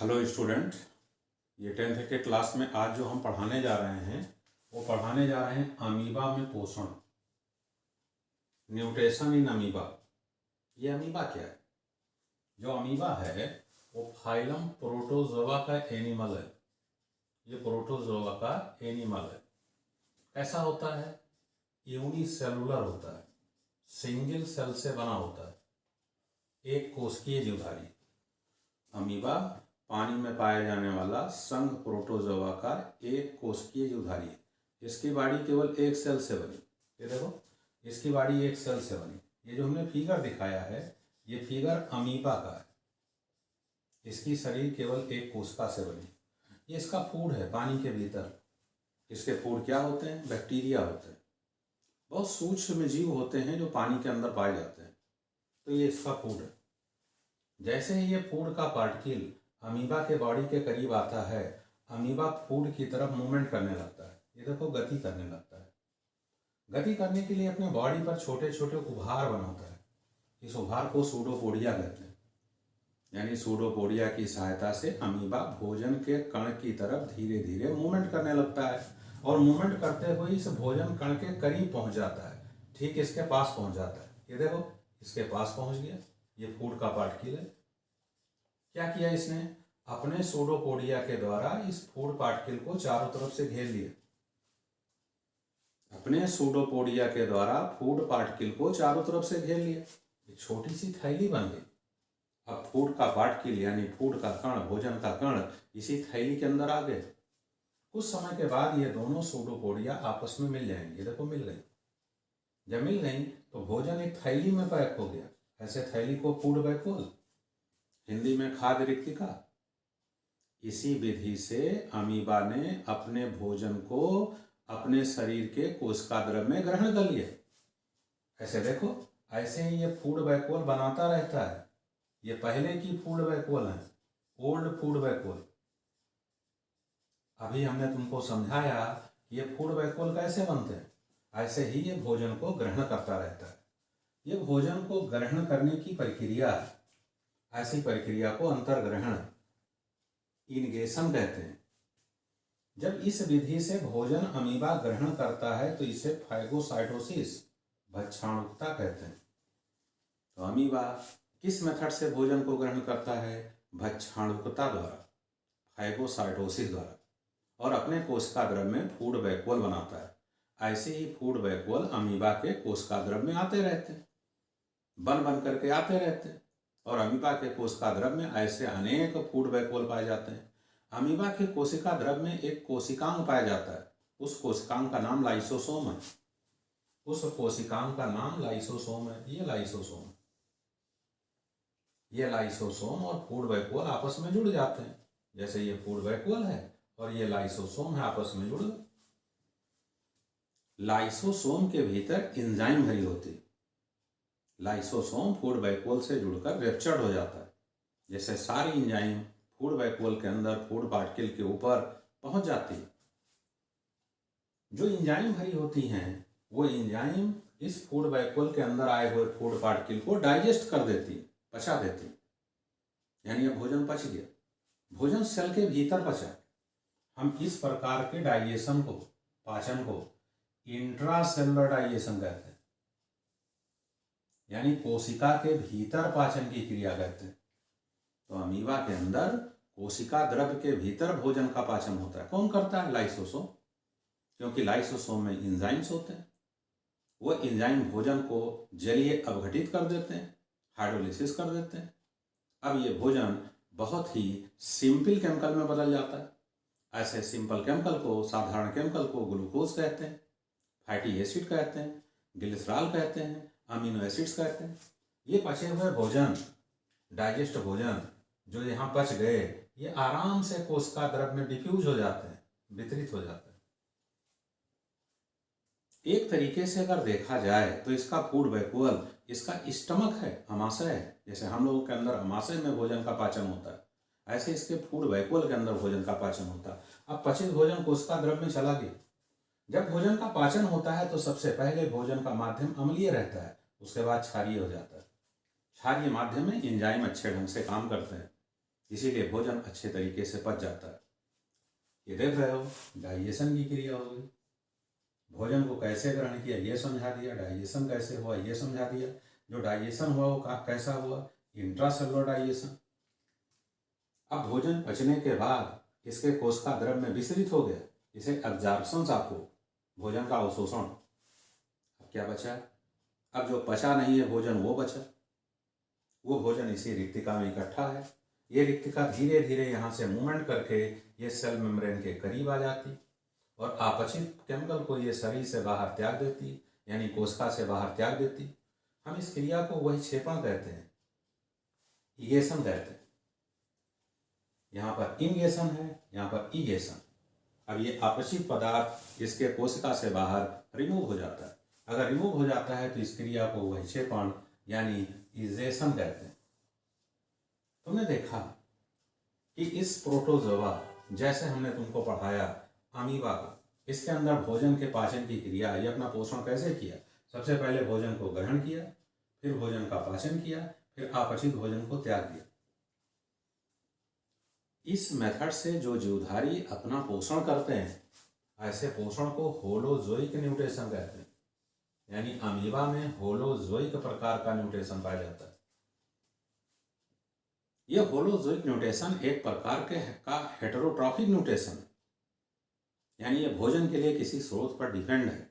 Hello student, ये 10th के class में आज जो हम पढ़ाने जा रहे हैं वो पढ़ाने जा रहे हैं अमीबा में पोषण, न्यूट्रिशन इन अमीबा। ये अमीबा क्या है? जो अमीबा है वो फाइलम प्रोटोजोआ का एनिमल है। ये प्रोटोजोआ का एनिमल है। कैसा होता है? यूनिसेलुलर होता है, सिंगल सेल से बना होता है, एक कोशिकीय जीवधारी। अमीबा पानी में पाया जाने वाला संघ प्रोटोजोआ का एक कोशिकीय जीवधारी है। इसकी बॉडी केवल एक सेल से बनी। ये देखो, इसकी बॉडी एक सेल से बनी। ये जो हमने फिगर दिखाया है ये फिगर अमीबा का है। इसकी शरीर केवल एक कोशिका से बनी। ये इसका फूड है पानी के भीतर। इसके फूड क्या होते हैं? बैक्टीरिया होते हैं। बहुत सूक्ष्म जीव होते हैं जो पानी के अंदर पाए जाते हैं। तो ये इसका फूड है। जैसे ही ये फूड का पार्टिकल अमीबा के बॉडी के करीब आता है, अमीबा फूड की तरफ मूवमेंट करने लगता है। ये देखो, गति करने लगता है। गति करने के लिए अपने बॉडी पर छोटे छोटे उभार बनाता है। इस उभार को सूडोपोडिया कहते हैं। यानी सूडोपोडिया की सहायता से अमीबा भोजन के कण की तरफ धीरे धीरे मूवमेंट करने लगता है और मूवमेंट करते हुए इस भोजन कण के करीब पहुंच जाता है। ठीक इसके पास पहुंच जाता है। ये देखो, इसके पास पहुंच गया। ये फूड का पार्टिकल है। क्या किया इसने? अपने सूडोपोडिया के द्वारा इस फूड पार्टिकल को चारों तरफ से घेर लिया। अपने सूडोपोडिया के द्वारा फूड पार्टिकल को चारों तरफ से घेर लिया। एक छोटी सी थैली बन गई। अब फूड का पार्टिकल यानी फूड का कण, भोजन का कण इसी थैली के अंदर आ गए। कुछ समय के बाद ये दोनों सूडोपोडिया आपस में मिल जाएंगे। देखो, मिल गई। जब मिल गई तो भोजन एक थैली में पैक हो गया। ऐसे थैली को फूड वैक्यूल, हिंदी में खाद्य रिक्तिका। इसी विधि से अमीबा ने अपने भोजन को अपने शरीर के कोशिका द्रव में ग्रहण कर लिया। ऐसे देखो, ऐसे ही ये फूड वैक्यूल बनाता रहता है। ये पहले की फूड वैक्यूल है, ओल्ड फूड वैक्यूल। अभी हमने तुमको समझाया कि ये फूड वैक्यूल कैसे बनते हैं। ऐसे ही ये भोजन को ग्रहण करता रहता है। ये भोजन को ग्रहण करने की प्रक्रिया है। ऐसी प्रक्रिया को अंतर्ग्रहण, इनगेशन कहते हैं। जब इस विधि से भोजन अमीबा ग्रहण करता है तो इसे फाइगोसाइटोसिस, भक्षाणुकता कहते हैं। तो अमीबा किस मेथड से भोजन को ग्रहण करता है? भक्षाणुकता द्वारा, फाइगोसाइटोसिस द्वारा, और अपने कोशिका द्रव में फूड वैक्यूल बनाता है। ऐसे ही फूड वैक्यूल अमीबा के कोशिका द्रव में आते रहते हैं, बन बन करके आते रहते हैं। और अमीबा के कोशिका द्रव में ऐसे अनेक फूड वैक्यूल पाए जाते हैं। अमीबा के कोशिका द्रव में एक कोशिकांग पाया जाता है। उस कोशिकांग का नाम लाइसोसोम है। उस कोशिकांग का नाम लाइसोसोम है। ये लाइसोसोम, ये लाइसोसोम और फूड वैक्यूल आपस में जुड़ जाते हैं। जैसे ये फूड वैक्यूल है और ये लाइसोसोम है, आपस में जुड़ गए। लाइसोसोम के भीतर एंजाइम भरी होती है। लाइसोसोम फूड वैक्यूल से जुड़कर रेप्चर्ड हो जाता है। जैसे सारी एंजाइम फूड वैक्यूल के अंदर फूड पार्टिकल के ऊपर पहुंच जाती है। जो एंजाइम भरी होती हैं वो एंजाइम इस फूड वैक्यूल के अंदर आए हुए फूड पार्टिकल को डाइजेस्ट कर देती है, पचा देती है। यानी अब भोजन पच गया, भोजन सेल के भीतर पचा। हम इस प्रकार के डाइजेशन को, पाचन को इंट्रासेलुलर डाइजेशन कहते हैं। यानी कोशिका के भीतर पाचन की क्रिया कहते हैं। तो अमीबा के अंदर कोशिका द्रव के भीतर भोजन का पाचन होता है। कौन करता है? लाइसोसोम। क्योंकि लाइसोसोम में एंजाइम्स होते हैं। वो एंजाइम भोजन को जलीय अवघटित कर देते हैं, हाइड्रोलिसिस कर देते हैं। अब ये भोजन बहुत ही सिंपल केमिकल में बदल जाता है। ऐसे सिंपल केमिकल को, साधारण केमिकल को ग्लूकोज कहते हैं, फैटी एसिड कहते हैं, ग्लिसरॉल कहते हैं, अमीनो एसिड्स कहते हैं। ये पचे हुए भोजन, डाइजेस्ट भोजन जो यहाँ पच गए, ये आराम से कोशिका द्रव में डिफ्यूज हो जाते हैं, वितरित हो जाते हैं। एक तरीके से अगर देखा जाए तो इसका फूड वैक्यूल इसका स्टमक है, अमाशय है। जैसे हम लोगों के अंदर अमाशय में भोजन का पाचन होता है, ऐसे इसके फूड वैक्यूल के अंदर भोजन का पाचन होता है। अब पचित भोजन कोशिका द्रव में चला गया। जब भोजन का पाचन होता है तो सबसे पहले भोजन का माध्यम अम्लीय रहता है, उसके बाद क्षारीय हो जाता है। क्षारीय माध्यम में एंजाइम अच्छे ढंग से काम करते हैं। इसीलिए भोजन अच्छे तरीके से पच जाता है। ये देख रहे हो, डाइजेशन की क्रिया हो गई। भोजन को कैसे ग्रहण किया ये समझा दिया, डाइजेशन कैसे हुआ ये समझा दिया। जो डाइजेशन हुआ वो कैसा हुआ, इंट्रासेलुलर डाइजेशन। अब भोजन पचने के बाद इसके कोशिका द्रव्य में विसरित हो गया, इसे एब्जॉर्प्शन आप हो, भोजन का अवशोषण। अब क्या बचा, अब जो पचा नहीं है भोजन वो बचा। वो भोजन इसी रिक्तिका में इकट्ठा है। ये रिक्तिका धीरे धीरे यहाँ से मूवमेंट करके ये सेल मेम्ब्रेन के करीब आ जाती और अपचित केमिकल को ये शरीर से बाहर त्याग देती, यानी कोशिका से बाहर त्याग देती। हम इस क्रिया को वही क्षेपण कहते हैं, इगेशन कहते हैं। यहाँ पर इनगेशन है, यहाँ पर इगेशन। अब ये अपचित पदार्थ इसके कोशिका से बाहर रिमूव हो जाता है। अगर रिमूव हो जाता है तो इस क्रिया को वही क्षेपण यानी इजेशन कहते हैं। तुमने देखा कि इस प्रोटोजोआ, जैसे हमने तुमको पढ़ाया अमीबा को, इसके अंदर भोजन के पाचन की क्रिया, ये अपना पोषण कैसे किया। सबसे पहले भोजन को ग्रहण किया, फिर भोजन का पाचन किया, फिर अपचित भोजन को त्याग दिया। इस मेथड से जो जीवधारी अपना पोषण करते हैं, ऐसे पोषण को होलोजोइक न्यूट्रिशन कहते हैं। यानी अमीबा में होलोजोइक प्रकार का न्यूट्रिशन पाया जाता है। यह होलोजोइक न्यूट्रिशन एक प्रकार का हेटेरोट्रॉफिक न्यूट्रिशन है, यानी यह भोजन के लिए किसी स्रोत पर डिपेंड है।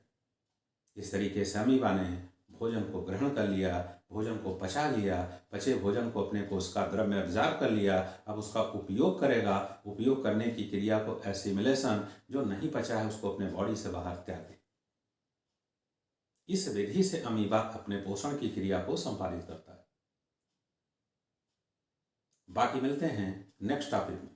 इस तरीके से अमीबा ने भोजन को ग्रहण कर लिया, भोजन को पचा लिया, पचे भोजन को अपने कोशिका द्रव्य में एब्जॉर्ब कर लिया। अब उसका उपयोग करेगा, उपयोग करने की क्रिया को एसिमिलेशन, जो नहीं पचा है उसको अपने बॉडी से बाहर त्याग दे। इस विधि से अमीबा अपने पोषण की क्रिया को संपादित करता है। बाकी मिलते हैं नेक्स्ट टॉपिक में।